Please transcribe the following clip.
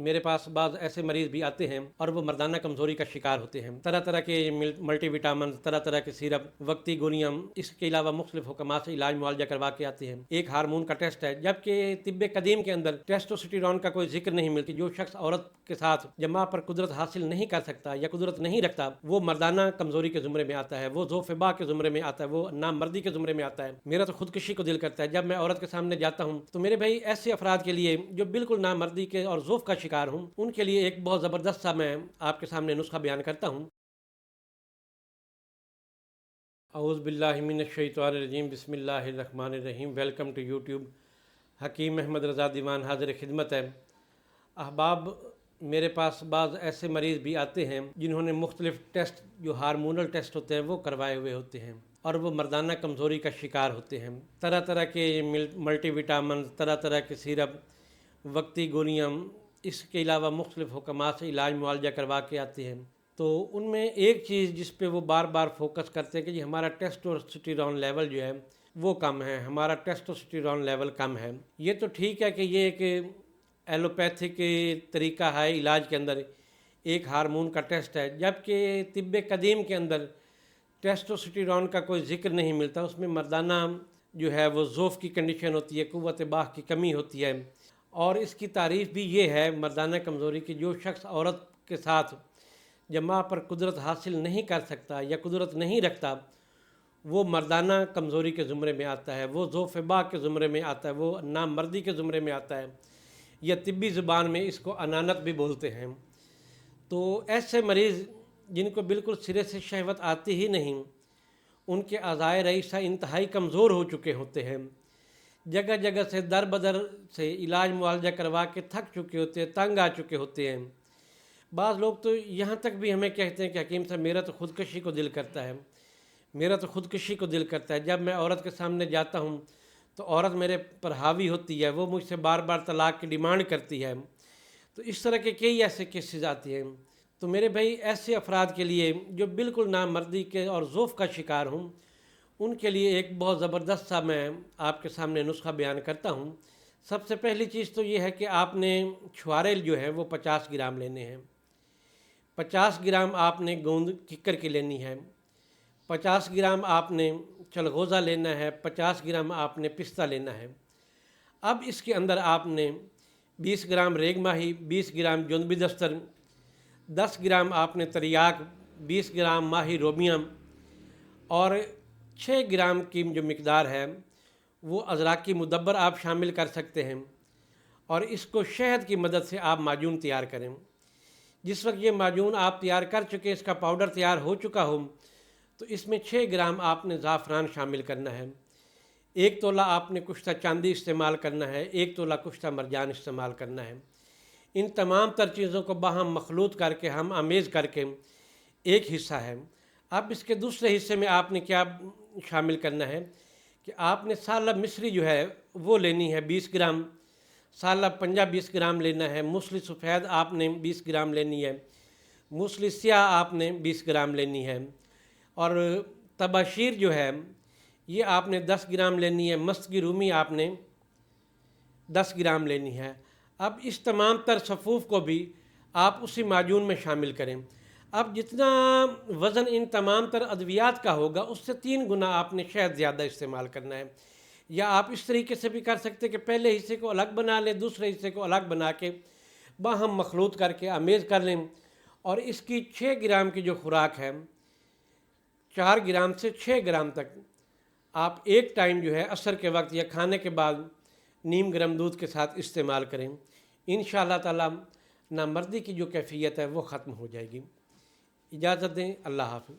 میرے پاس بعض ایسے مریض بھی آتے ہیں اور وہ مردانہ کمزوری کا شکار ہوتے ہیں، طرح طرح کے ملٹی وٹامن، طرح طرح کے سیرپ، وقتی گولیاں، اس کے علاوہ مختلف حکامات سے علاج معالجہ کروا کے آتے ہیں۔ ایک ہارمون کا ٹیسٹ ہے، جبکہ طب قدیم کے اندر ٹیسٹوسٹیرون کا کوئی ذکر نہیں ملتی۔ جو شخص عورت کے ساتھ جماع پر قدرت حاصل نہیں کر سکتا یا قدرت نہیں رکھتا، وہ مردانہ کمزوری کے زمرے میں آتا ہے، وہ ذوفبا کے زمرے میں آتا ہے، وہ نامردی کے زمرے میں آتا ہے۔ میرا تو خودکشی کو دل کرتا ہے جب میں عورت کے سامنے جاتا ہوں تو میرے بھائی ایسے افراد کے لیے جو بالکل نامردی کے اور ذوف کا شکار ہوں، ان کے لیے ایک بہت زبردست سا میں آپ کے سامنے نسخہ بیان کرتا ہوں۔ اعوذ باللہ من الشیطان الرجیم، بسم اللہ الرحمن الرحیم۔ Welcome to YouTube. Hakim Muhammad رضا دیوان حاضر خدمت ہے۔ احباب، میرے پاس بعض ایسے مریض بھی آتے ہیں جنہوں نے مختلف ٹیسٹ، جو ہارمونل ٹیسٹ ہوتے ہیں، وہ کروائے ہوئے ہوتے ہیں اور وہ مردانہ کمزوری کا شکار ہوتے ہیں۔ طرح طرح کے ملٹی وٹامن، طرح طرح کے سیرپ، وقتی گولیاں، اس کے علاوہ مختلف حکامات سے علاج معالجہ کروا کے آتے ہیں۔ تو ان میں ایک چیز جس پہ وہ بار بار فوکس کرتے ہیں کہ جی ہمارا ٹیسٹوسٹیرون لیول جو ہے وہ کم ہے، ہمارا ٹیسٹوسٹیرون لیول کم ہے۔ یہ تو ٹھیک ہے کہ یہ ایک ایلوپیتھک طریقہ ہے علاج کے اندر، ایک ہارمون کا ٹیسٹ ہے، جبکہ طب قدیم کے اندر ٹیسٹوسٹیرون کا کوئی ذکر نہیں ملتا۔ اس میں مردانہ جو ہے وہ ذوف کی کنڈیشن ہوتی ہے، قوت باہ کی کمی ہوتی ہے، اور اس کی تعریف بھی یہ ہے مردانہ کمزوری کی، جو شخص عورت کے ساتھ جماع پر قدرت حاصل نہیں کر سکتا یا قدرت نہیں رکھتا، وہ مردانہ کمزوری کے زمرے میں آتا ہے، وہ ذوفبا کے زمرے میں آتا ہے، وہ نامردی کے زمرے میں آتا ہے، یا طبی زبان میں اس کو انانت بھی بولتے ہیں۔ تو ایسے مریض جن کو بالکل سرے سے شہوت آتی ہی نہیں، ان کے اعضائے رئیسہ انتہائی کمزور ہو چکے ہوتے ہیں، جگہ جگہ سے در بدر سے علاج معالجہ کروا کے تھک چکے ہوتے ہیں، تنگ آ چکے ہوتے ہیں۔ بعض لوگ تو یہاں تک بھی ہمیں کہتے ہیں کہ حکیم صاحب میرا تو خودکشی کو دل کرتا ہے، میرا تو خودکشی کو دل کرتا ہے۔ جب میں عورت کے سامنے جاتا ہوں تو عورت میرے پر حاوی ہوتی ہے، وہ مجھ سے بار بار طلاق کی ڈیمانڈ کرتی ہے۔ تو اس طرح کے کئی ایسے کیسز آتی ہیں۔ تو میرے بھائی ایسے افراد کے لیے جو بالکل نامردی کے اور ذوف کا شکار ہوں، ان کے لیے ایک بہت زبردست سا میں آپ کے سامنے نسخہ بیان کرتا ہوں۔ سب سے پہلی چیز تو یہ ہے کہ آپ نے چھوارے جو ہے وہ 50 گرام لینے ہیں۔ 50 گرام آپ نے گوند ککر کی لینی ہے، 50 گرام آپ نے چلغوزہ لینا ہے، 50 گرام آپ نے پستہ لینا ہے۔ اب اس کے اندر آپ نے 20 گرام ریگ ماہی، 20 گرام جنبی دستر، 10 گرام آپ نے تریاک، 20 گرام ماہی رومیاں، اور 6 گرام کی جو مقدار ہے وہ ازراکی مدبر آپ شامل کر سکتے ہیں، اور اس کو شہد کی مدد سے آپ معجون تیار کریں۔ جس وقت یہ معجون آپ تیار کر چکے، اس کا پاؤڈر تیار ہو چکا ہو، تو اس میں 6 گرام آپ نے زعفران شامل کرنا ہے، 1 تولہ آپ نے کشتہ چاندی استعمال کرنا ہے، 1 تولہ کشتہ مرجان استعمال کرنا ہے۔ ان تمام تر چیزوں کو باہم مخلوط کر کے، ہم آمیز کر کے ایک حصہ ہے۔ اب اس کے دوسرے حصے میں آپ نے کیا شامل کرنا ہے کہ آپ نے سالہ مصری جو ہے وہ لینی ہے 20 گرام، سالہ پنجہ 20 گرام لینا ہے، موسلی سفید آپ نے 20 گرام لینی ہے، موسلی سیاہ آپ نے 20 گرام لینی ہے، اور تباشیر جو ہے یہ آپ نے 10 گرام لینی ہے، مست کی رومی آپ نے 10 گرام لینی ہے۔ اب اس تمام تر صفوف کو بھی آپ اسی معجون میں شامل کریں۔ اب جتنا وزن ان تمام تر ادویات کا ہوگا، اس سے 3 گنا آپ نے شہد زیادہ استعمال کرنا ہے۔ یا آپ اس طریقے سے بھی کر سکتے کہ پہلے حصے کو الگ بنا لیں، دوسرے حصے کو الگ بنا کے باہم مخلوط کر کے آمیز کر لیں، اور اس کی 6 گرام کی جو خوراک ہے، 4 گرام سے 6 گرام تک آپ ایک ٹائم جو ہے عصر کے وقت یا کھانے کے بعد نیم گرم دودھ کے ساتھ استعمال کریں۔ انشاءاللہ تعالی نامردی کی جو کیفیت ہے وہ ختم ہو جائے گی۔ اجازت دیں، اللہ حافظ۔